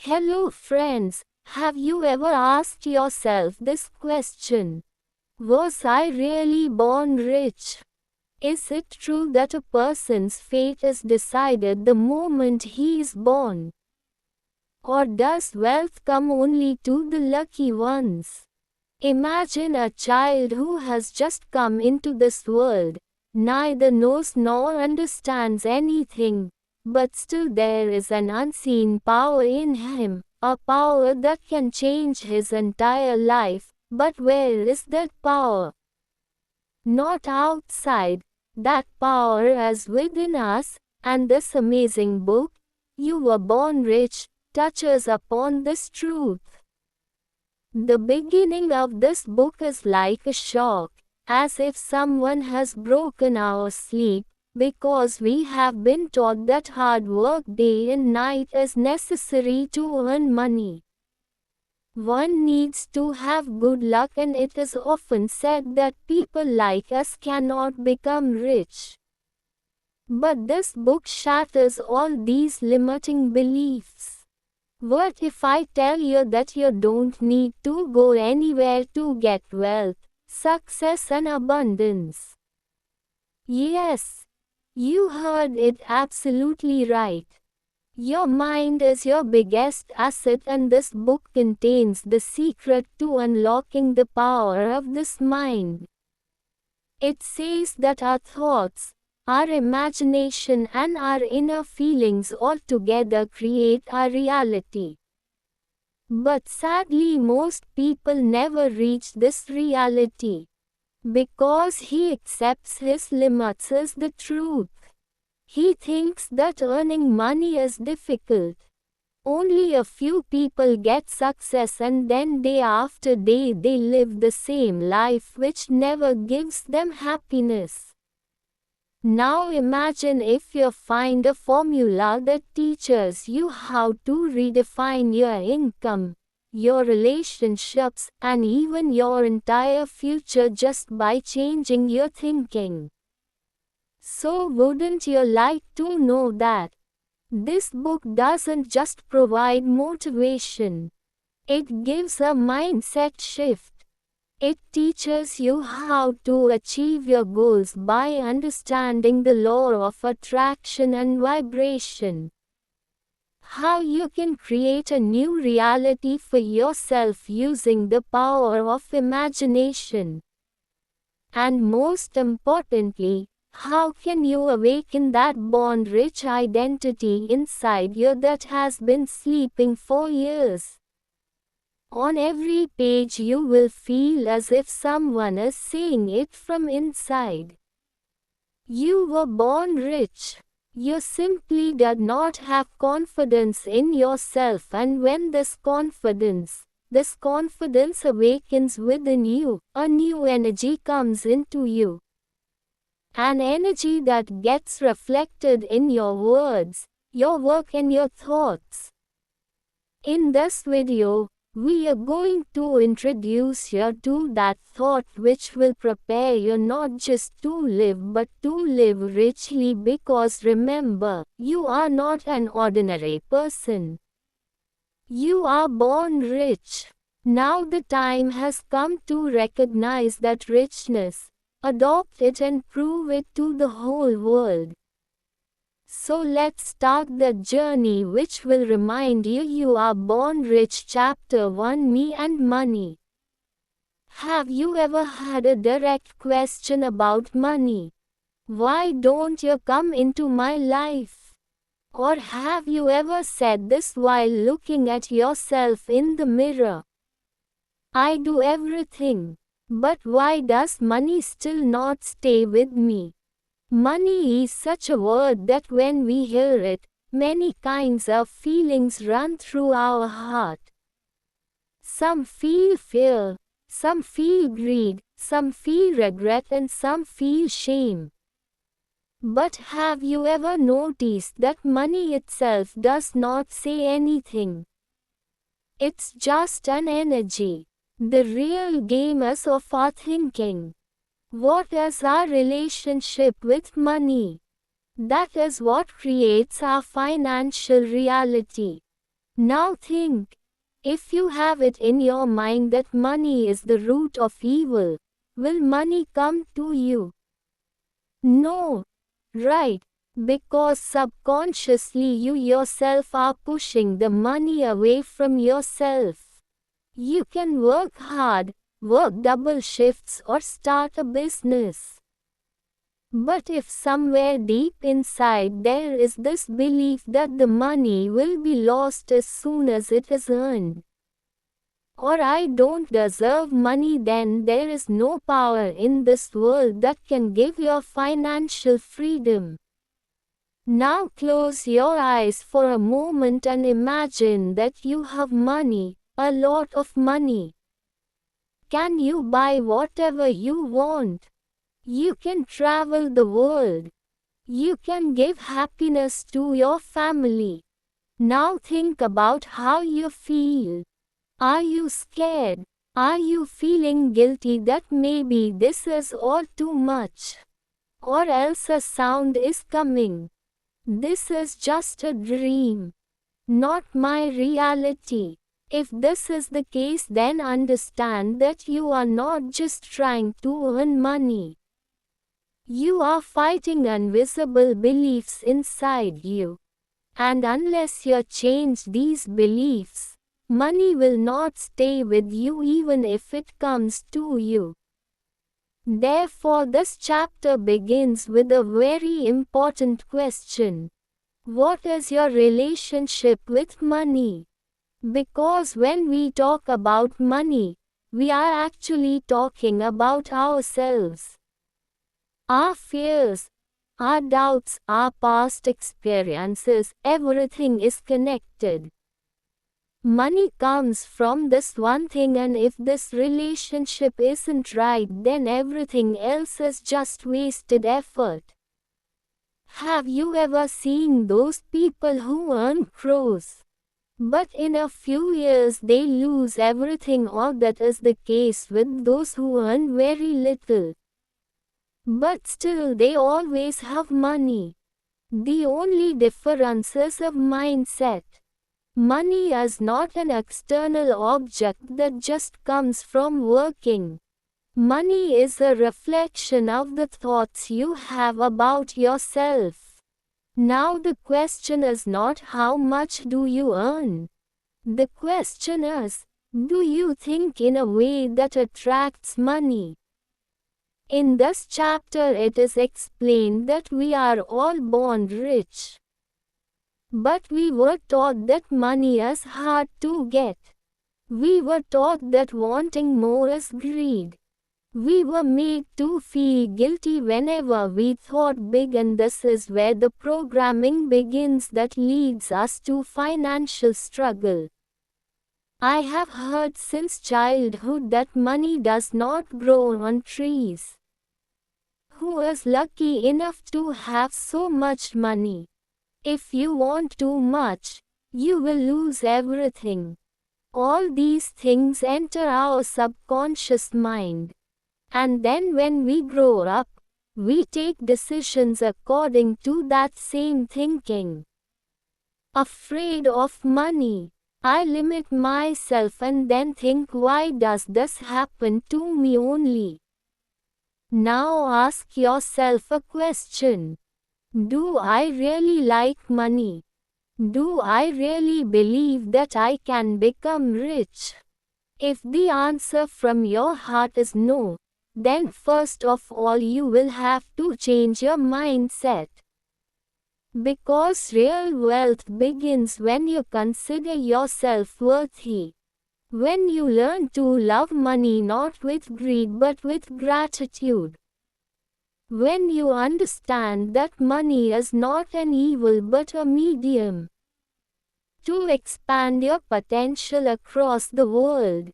Hello friends, have you ever asked yourself this question? Was I really born rich? Is it true that a person's fate is decided the moment he is born? Or does wealth come only to the lucky ones? Imagine a child who has just come into this world, neither knows nor understands anything, but still there is an unseen power in him, a power that can change his entire life. But where is that power? Not outside, that power is within us, and this amazing book, You Were Born Rich, touches upon this truth. The beginning of this book is like a shock, as if someone has broken our sleep, because we have been taught that hard work day and night is necessary to earn money. One needs to have good luck, and it is often said that people like us cannot become rich. But this book shatters all these limiting beliefs. What if I tell you that you don't need to go anywhere to get wealth, success and abundance? Yes, you heard it absolutely right. Your mind is your biggest asset, and this book contains the secret to unlocking the power of this mind. It says that our thoughts, our imagination and our inner feelings all together create our reality. But sadly most people never reach this reality, because he accepts his limits as the truth. He thinks that earning money is difficult. Only a few people get success, and then day after day they live the same life which never gives them happiness. Now imagine if you find a formula that teaches you how to redefine your income, your relationships, and even your entire future just by changing your thinking. So wouldn't you like to know that this book doesn't just provide motivation, it gives a mindset shift. It teaches you how to achieve your goals by understanding the law of attraction and vibration. How you can create a new reality for yourself using the power of imagination. And most importantly, how can you awaken that born rich identity inside you that has been sleeping for years? On every page you will feel as if someone is saying it from inside. You were born rich. You simply did not have confidence in yourself, and when this confidence awakens within you, a new energy comes into you. An energy that gets reflected in your words, your work and your thoughts. In this video, we are going to introduce you to that thought which will prepare you not just to live but to live richly, because remember, you are not an ordinary person. You are born rich. Now the time has come to recognize that richness, adopt it and prove it to the whole world. So let's start the journey which will remind you you are born rich. Chapter 1, Me and Money. Have you ever had a direct question about money? Why don't you come into my life? Or have you ever said this while looking at yourself in the mirror? I do everything, but why does money still not stay with me? Money is such a word that when we hear it, many kinds of feelings run through our heart. Some feel fear, some feel greed, some feel regret, and some feel shame. But have you ever noticed that money itself does not say anything? It's just an energy. The real game is of our thinking. What is our relationship with money? That is what creates our financial reality. Now think, if you have it in your mind that money is the root of evil, will money come to you? No. Right. Because subconsciously you yourself are pushing the money away from yourself. You can work hard, work double shifts or start a business. But if somewhere deep inside there is this belief that the money will be lost as soon as it is earned, or I don't deserve money, then there is no power in this world that can give you financial freedom. Now close your eyes for a moment and imagine that you have money, a lot of money. Can you buy whatever you want? You can travel the world. You can give happiness to your family. Now think about how you feel. Are you scared? Are you feeling guilty that maybe this is all too much? Or else a sound is coming. This is just a dream, not my reality. If this is the case, then understand that you are not just trying to earn money. You are fighting invisible beliefs inside you. And unless you change these beliefs, money will not stay with you even if it comes to you. Therefore, this chapter begins with a very important question. What is your relationship with money? Because when we talk about money, we are actually talking about ourselves. Our fears, our doubts, our past experiences, everything is connected. Money comes from this one thing, and if this relationship isn't right, then everything else is just wasted effort. Have you ever seen those people who earn crores, but in a few years they lose everything? Or that is the case with those who earn very little, but still they always have money. The only difference is of mindset. Money is not an external object that just comes from working. Money is a reflection of the thoughts you have about yourself. Now the question is not how much do you earn. The question is, do you think in a way that attracts money? In this chapter it is explained that we are all born rich. But we were taught that money is hard to get. We were taught that wanting more is greed. We were made to feel guilty whenever we thought big, and this is where the programming begins that leads us to financial struggle. I have heard since childhood that money does not grow on trees. Who is lucky enough to have so much money? If you want too much, you will lose everything. All these things enter our subconscious mind. And then when we grow up, we take decisions according to that same thinking. Afraid of money, I limit myself and then think, why does this happen to me only? Now ask yourself a question. Do I really like money? Do I really believe that I can become rich? If the answer from your heart is no, then first of all you will have to change your mindset. Because real wealth begins when you consider yourself worthy. When you learn to love money not with greed but with gratitude. When you understand that money is not an evil but a medium to expand your potential across the world.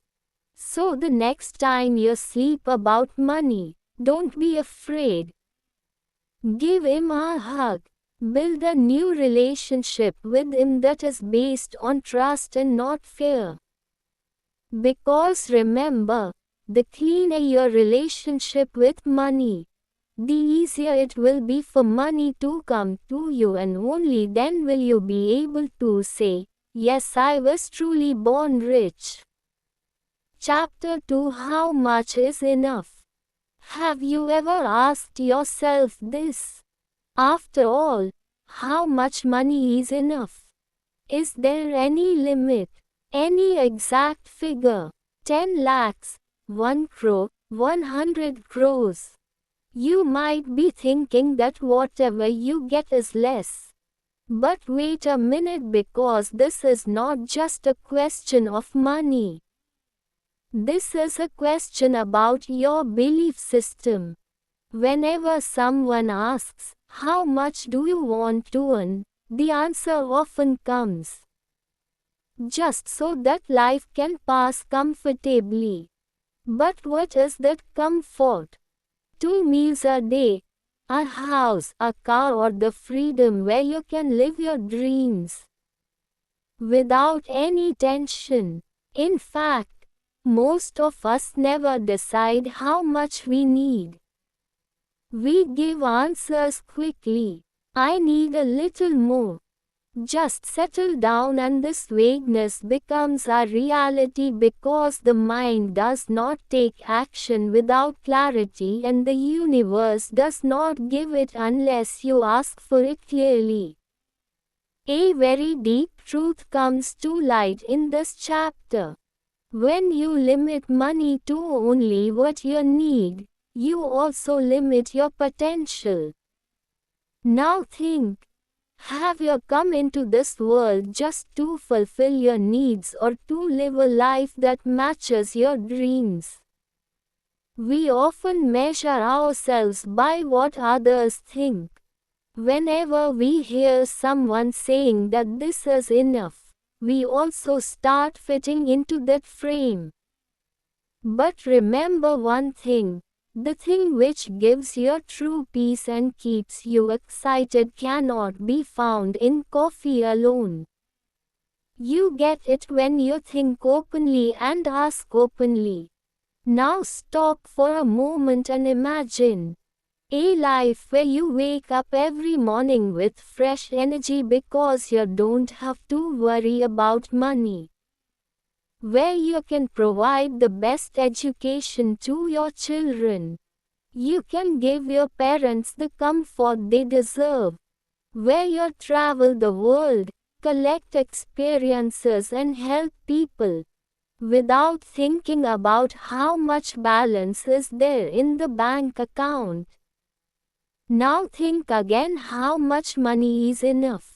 So the next time you sleep about money, don't be afraid. Give him a hug. Build a new relationship with him that is based on trust and not fear. Because remember, the cleaner your relationship with money, the easier it will be for money to come to you, and only then will you be able to say, Yes, I was truly born rich. Chapter 2, How much is enough? Have you ever asked yourself this? After all, how much money is enough? Is there any limit? Any exact figure? 10 lakhs, 1 crore, 100 crores. You might be thinking that whatever you get is less. But wait a minute, because this is not just a question of money. This is a question about your belief system. Whenever someone asks, "How much do you want to earn?" the answer often comes, "Just so that life can pass comfortably." But what is that comfort? 2 meals a day, a house, a car, or the freedom where you can live your dreams without any tension? In fact, most of us never decide how much we need. We give answers quickly. I need a little more. Just settle down, and this vagueness becomes our reality because the mind does not take action without clarity, and the universe does not give it unless you ask for it clearly. A very deep truth comes to light in this chapter. When you limit money to only what you need, you also limit your potential. Now think. Have you come into this world just to fulfill your needs or to live a life that matches your dreams? We often measure ourselves by what others think. Whenever we hear someone saying that this is enough, we also start fitting into that frame. But remember one thing. The thing which gives you true peace and keeps you excited cannot be found in coffee alone. You get it when you think openly and ask openly. Now stop for a moment and imagine a life where you wake up every morning with fresh energy because you don't have to worry about money. Where you can provide the best education to your children. You can give your parents the comfort they deserve. Where you travel the world, collect experiences, and help people without thinking about how much balance is there in the bank account. Now think again, how much money is enough?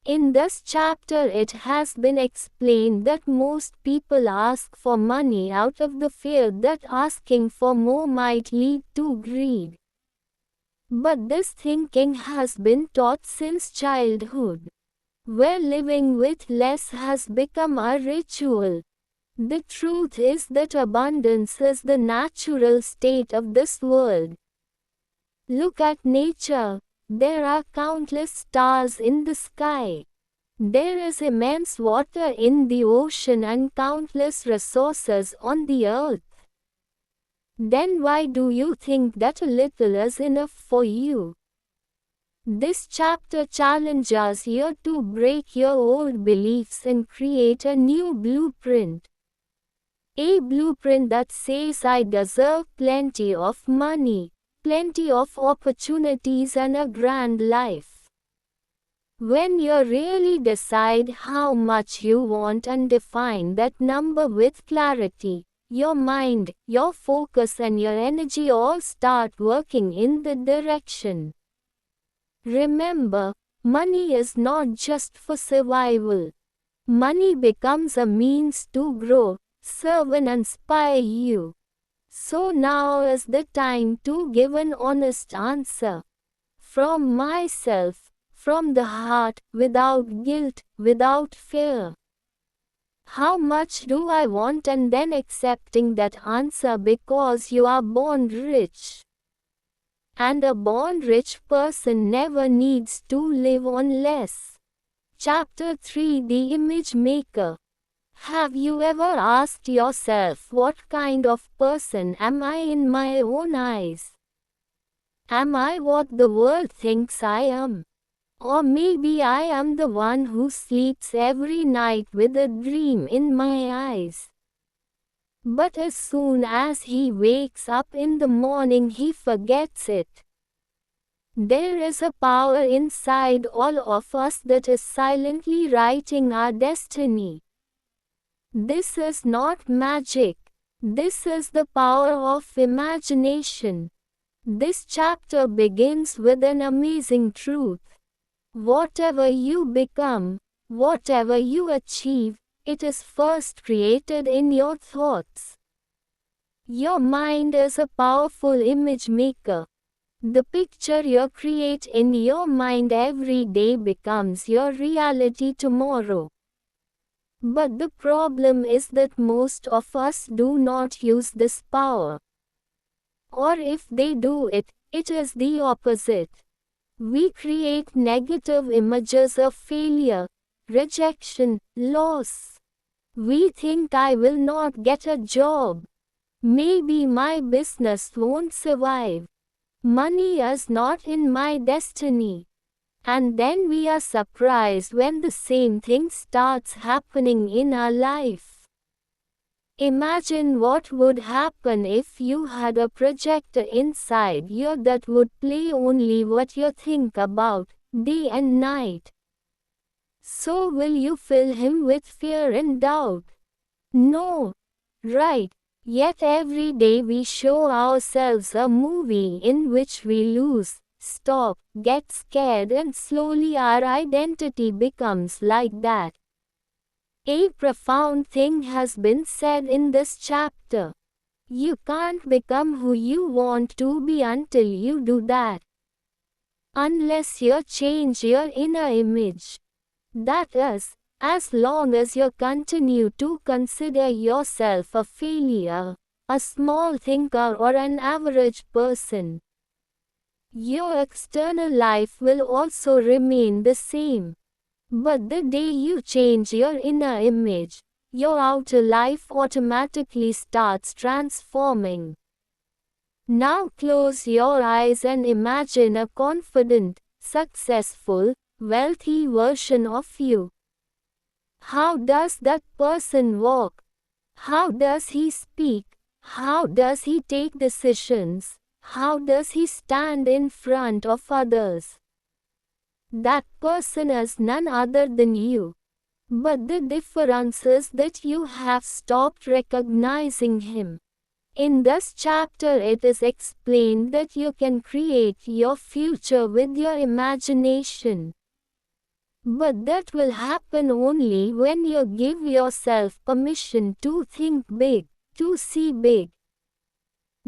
In this chapter, it has been explained that most people ask for money out of the fear that asking for more might lead to greed. But this thinking has been taught since childhood, where living with less has become a ritual. The truth is that abundance is the natural state of this world. Look at nature. There are countless stars in the sky. There is immense water in the ocean and countless resources on the earth. Then why do you think that a little is enough for you? This chapter challenges you to break your old beliefs and create a new blueprint. A blueprint that says, I deserve plenty of money, plenty of opportunities, and a grand life. When you really decide how much you want and define that number with clarity, your mind, your focus, and your energy all start working in the direction. Remember, money is not just for survival. Money becomes a means to grow, serve, and inspire you. So now is the time to give an honest answer. From myself, from the heart, without guilt, without fear. How much do I want, and then accepting that answer because you are born rich. And a born rich person never needs to live on less. Chapter 3, The Image Maker. Have you ever asked yourself, what kind of person am I in my own eyes? Am I what the world thinks I am? Or maybe I am the one who sleeps every night with a dream in my eyes. But as soon as he wakes up in the morning, he forgets it. There is a power inside all of us that is silently writing our destiny. This is not magic. This is the power of imagination. This chapter begins with an amazing truth. Whatever you become, whatever you achieve, it is first created in your thoughts. Your mind is a powerful image maker. The picture you create in your mind every day becomes your reality tomorrow. But the problem is that most of us do not use this power. Or if they do it, it is the opposite. We create negative images of failure, rejection, loss. We think I will not get a job. Maybe my business won't survive. Money is not in my destiny. And then we are surprised when the same thing starts happening in our life. Imagine what would happen if you had a projector inside you that would play only what you think about, day and night. So will you fill him with fear and doubt? No. Right. Yet every day we show ourselves a movie in which we lose, stop, get scared, and slowly our identity becomes like that. A profound thing has been said in this chapter. You can't become who you want to be until you do that. Unless you change your inner image. That is, as long as you continue to consider yourself a failure, a small thinker, or an average person, your external life will also remain the same. But the day you change your inner image, your outer life automatically starts transforming. Now close your eyes and imagine a confident, successful, wealthy version of you. How does that person walk? How does he speak? How does he take decisions? How does he stand in front of others? That person is none other than you. But the difference is that you have stopped recognizing him. In this chapter it is explained that you can create your future with your imagination. But that will happen only when you give yourself permission to think big, to see big.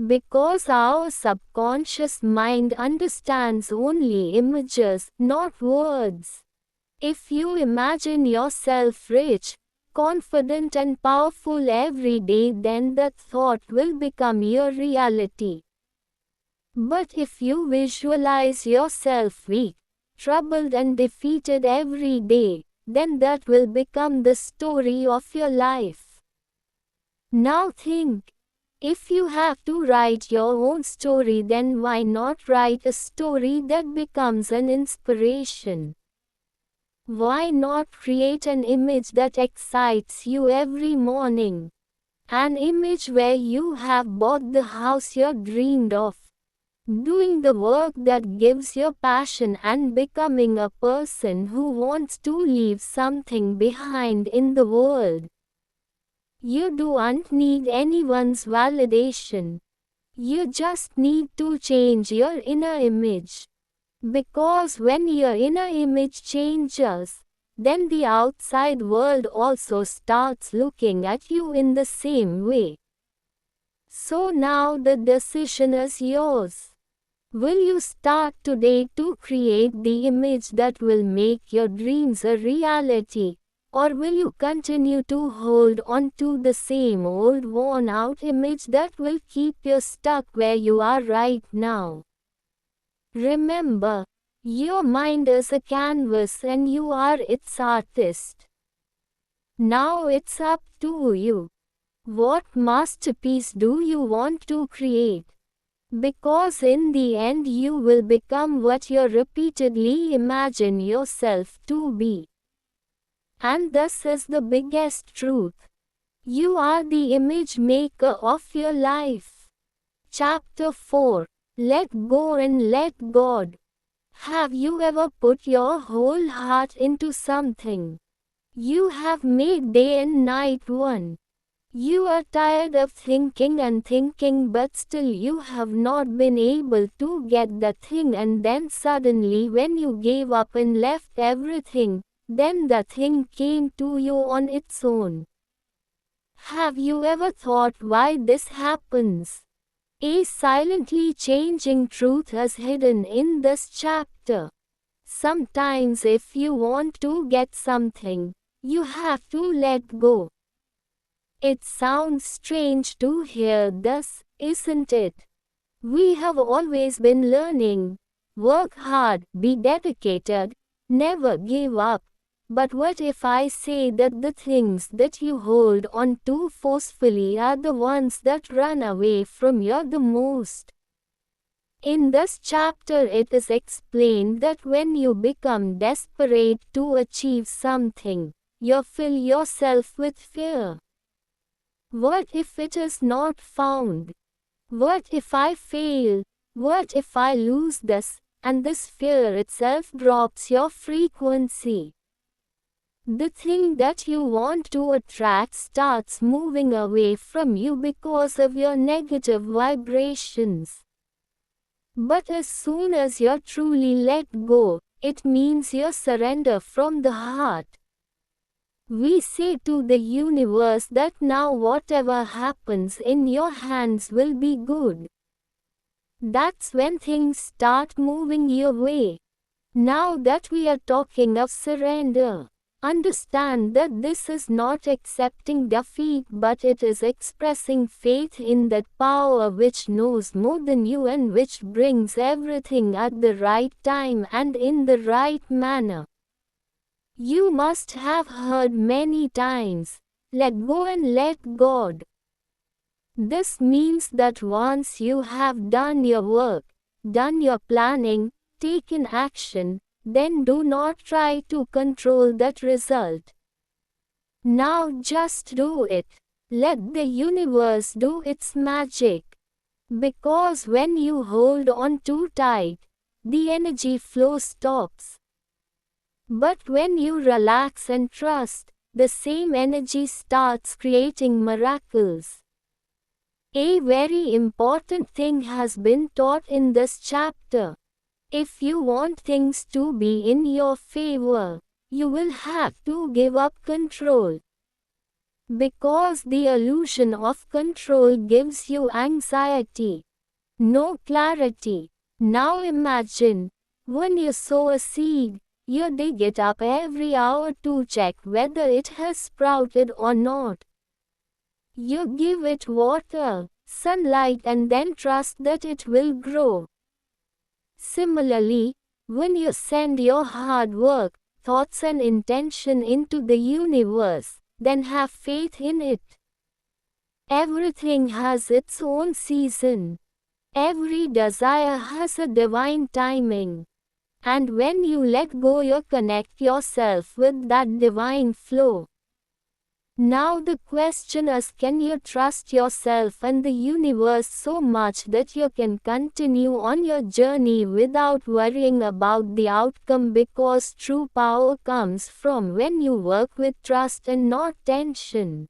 Because our subconscious mind understands only images, not words. If you imagine yourself rich, confident and powerful every day, then that thought will become your reality. But if you visualize yourself weak, troubled and defeated every day, then that will become the story of your life. Now think, if you have to write your own story, then why not write a story that becomes an inspiration? Why not create an image that excites you every morning? An image where you have bought the house you dreamed of, doing the work that gives you passion, and becoming a person who wants to leave something behind in the world. You don't need anyone's validation. You just need to change your inner image. Because when your inner image changes, then the outside world also starts looking at you in the same way. So now the decision is yours. Will you start today to create the image that will make your dreams a reality? Or will you continue to hold on to the same old worn-out image that will keep you stuck where you are right now? Remember, your mind is a canvas and you are its artist. Now it's up to you. What masterpiece do you want to create? Because in the end you will become what you repeatedly imagine yourself to be. And this is the biggest truth. You are the image maker of your life. Chapter 4. Let Go and Let God. Have you ever put your whole heart into something? You have made day and night one. You are tired of thinking and thinking, but still you have not been able to get the thing, and then suddenly when you gave up and left everything, then the thing came to you on its own. Have you ever thought why this happens? A silently changing truth is hidden in this chapter. Sometimes if you want to get something, you have to let go. It sounds strange to hear this, isn't it? We have always been learning. Work hard, be dedicated, never give up. But what if I say that the things that you hold on to forcefully are the ones that run away from you the most? In this chapter it is explained that when you become desperate to achieve something, you fill yourself with fear. What if it is not found? What if I fail? What if I lose this? And this fear itself drops your frequency. The thing that you want to attract starts moving away from you because of your negative vibrations. But as soon as you truly let go, it means you surrender from the heart. We say to the universe that now whatever happens in your hands will be good. That's when things start moving your way. Now that we are talking of surrender, understand that this is not accepting defeat, but it is expressing faith in that power which knows more than you and which brings everything at the right time and in the right manner. You must have heard many times, let go and let God. This means that once you have done your work, done your planning, taken action, then do not try to control that result. Now just do it. Let the universe do its magic. Because when you hold on too tight, the energy flow stops. But when you relax and trust, the same energy starts creating miracles. A very important thing has been taught in this chapter. If you want things to be in your favor, you will have to give up control. Because the illusion of control gives you anxiety, no clarity. Now imagine, when you sow a seed, you dig it up every hour to check whether it has sprouted or not. You give it water, sunlight, and then trust that it will grow. Similarly, when you send your hard work, thoughts and intention into the universe, then have faith in it. Everything has its own season. Every desire has a divine timing. And when you let go, you connect yourself with that divine flow. Now the question is, can you trust yourself and the universe so much that you can continue on your journey without worrying about the outcome? Because true power comes from when you work with trust and not tension.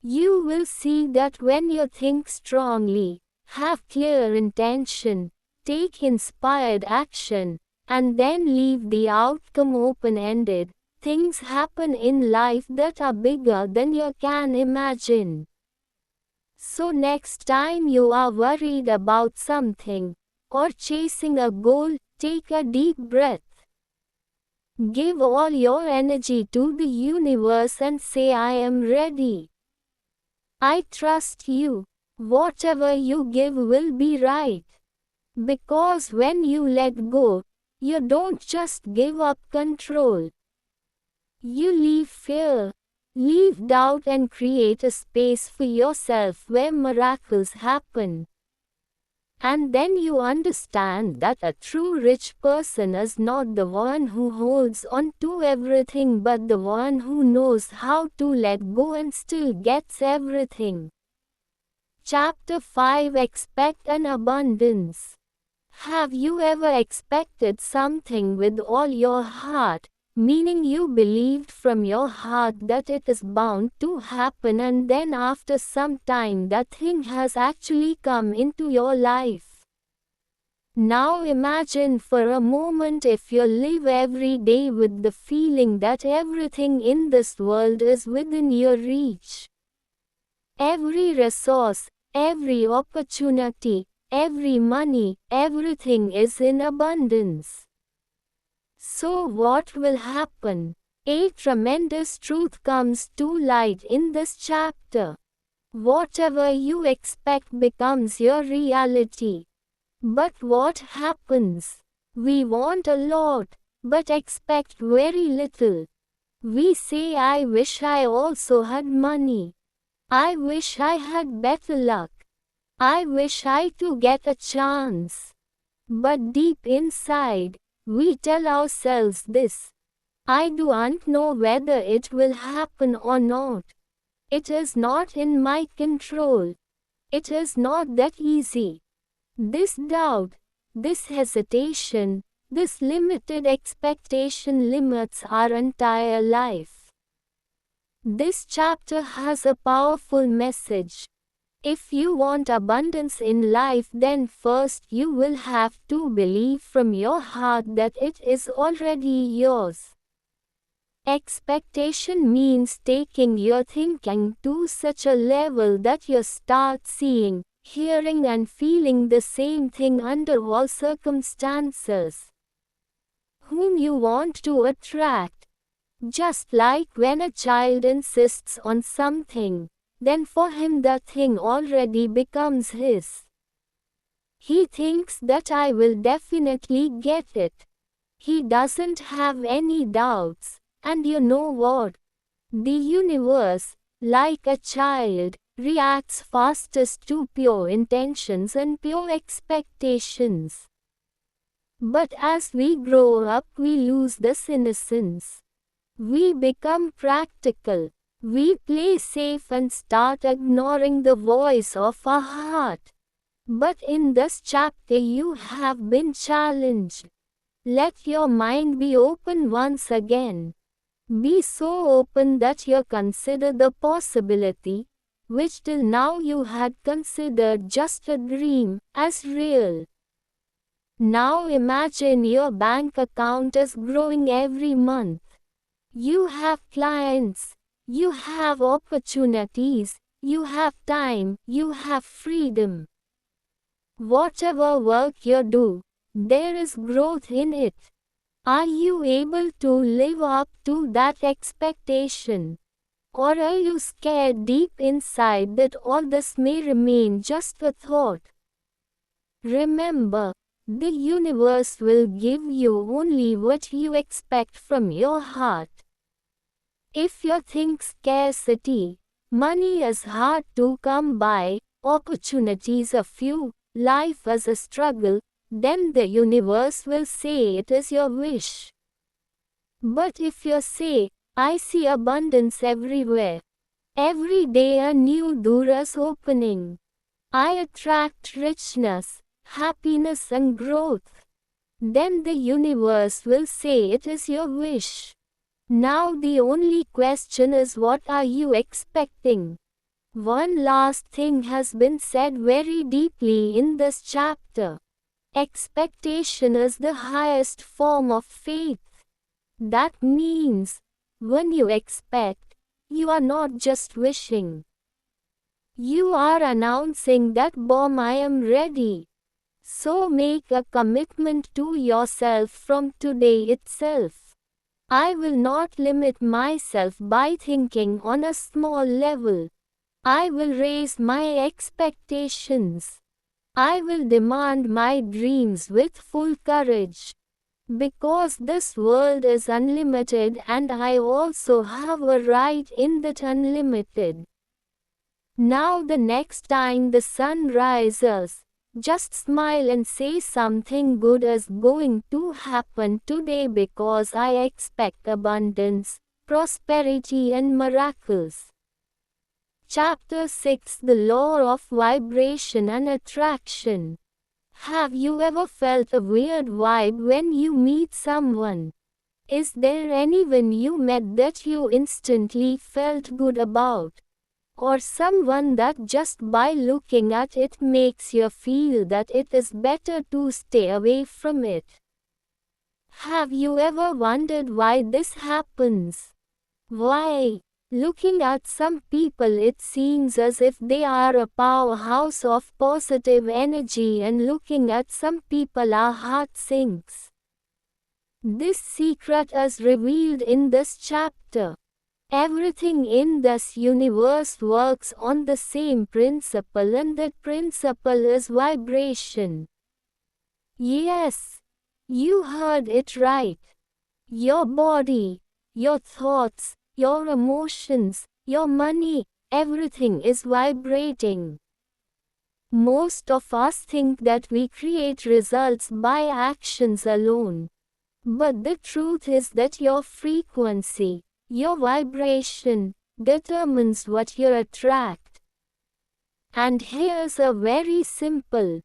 You will see that when you think strongly, have clear intention, take inspired action, and then leave the outcome open-ended, things happen in life that are bigger than you can imagine. So next time you are worried about something, or chasing a goal, take a deep breath. Give all your energy to the universe and say, I am ready. I trust you. Whatever you give will be right. Because when you let go, you don't just give up control. You leave fear, leave doubt, and create a space for yourself where miracles happen. And then you understand that a true rich person is not the one who holds on to everything but the one who knows how to let go and still gets everything. Chapter 5, Expect an Abundance. Have you ever expected something with all your heart, meaning you believed from your heart that it is bound to happen, and then after some time that thing has actually come into your life? Now imagine for a moment if you live every day with the feeling that everything in this world is within your reach. Every resource, every opportunity, every money, everything is in abundance. So what will happen? A tremendous truth comes to light in this chapter. Whatever you expect becomes your reality. But what happens? We want a lot, but expect very little. We say, I wish I also had money. I wish I had better luck. I wish I too get a chance. But deep inside, we tell ourselves this: I don't know whether it will happen or not. It is not in my control. It is not that easy. This doubt, this hesitation, this limited expectation limits our entire life. This chapter has a powerful message. If you want abundance in life, then first you will have to believe from your heart that it is already yours. Expectation means taking your thinking to such a level that you start seeing, hearing and feeling the same thing under all circumstances. Whom you want to attract. Just like when a child insists on something, then for him that thing already becomes his. He thinks that I will definitely get it. He doesn't have any doubts, and you know what? The universe, like a child, reacts fastest to pure intentions and pure expectations. But as we grow up, we lose this innocence. We become practical. We play safe and start ignoring the voice of our heart. But in this chapter you have been challenged. Let your mind be open once again. Be so open that you consider the possibility, which till now you had considered just a dream, as real. Now imagine your bank account is growing every month. You have clients. You have opportunities, you have time, you have freedom. Whatever work you do, there is growth in it. Are you able to live up to that expectation? Or are you scared deep inside that all this may remain just a thought? Remember, the universe will give you only what you expect from your heart. If you think scarcity, money is hard to come by, opportunities are few, life is a struggle, then the universe will say it is your wish. But if you say, I see abundance everywhere. Every day a new door is opening. I attract richness, happiness and growth. Then the universe will say it is your wish. Now the only question is, what are you expecting? One last thing has been said very deeply in this chapter. Expectation is the highest form of faith. That means, when you expect, you are not just wishing. You are announcing that, "Boom, I am ready." So make a commitment to yourself from today itself. I will not limit myself by thinking on a small level. I will raise my expectations. I will demand my dreams with full courage. Because this world is unlimited and I also have a right in that unlimited. Now the next time the sun rises, Just smile and say something good is going to happen today because I expect abundance, prosperity and miracles. Chapter 6: The Law of Vibration and Attraction. Have you ever felt a weird vibe when you meet someone? Is there anyone you met that you instantly felt good about? Or someone that just by looking at it makes you feel that it is better to stay away from it? Have you ever wondered why this happens? Why? Looking at some people, it seems as if they are a powerhouse of positive energy, and looking at some people, our heart sinks. This secret is revealed in this chapter. Everything in this universe works on the same principle, and that principle is vibration. Yes, you heard it right. Your body, your thoughts, your emotions, your money, everything is vibrating. Most of us think that we create results by actions alone. But the truth is that your frequency, your vibration, determines what you attract. And here's a very simple,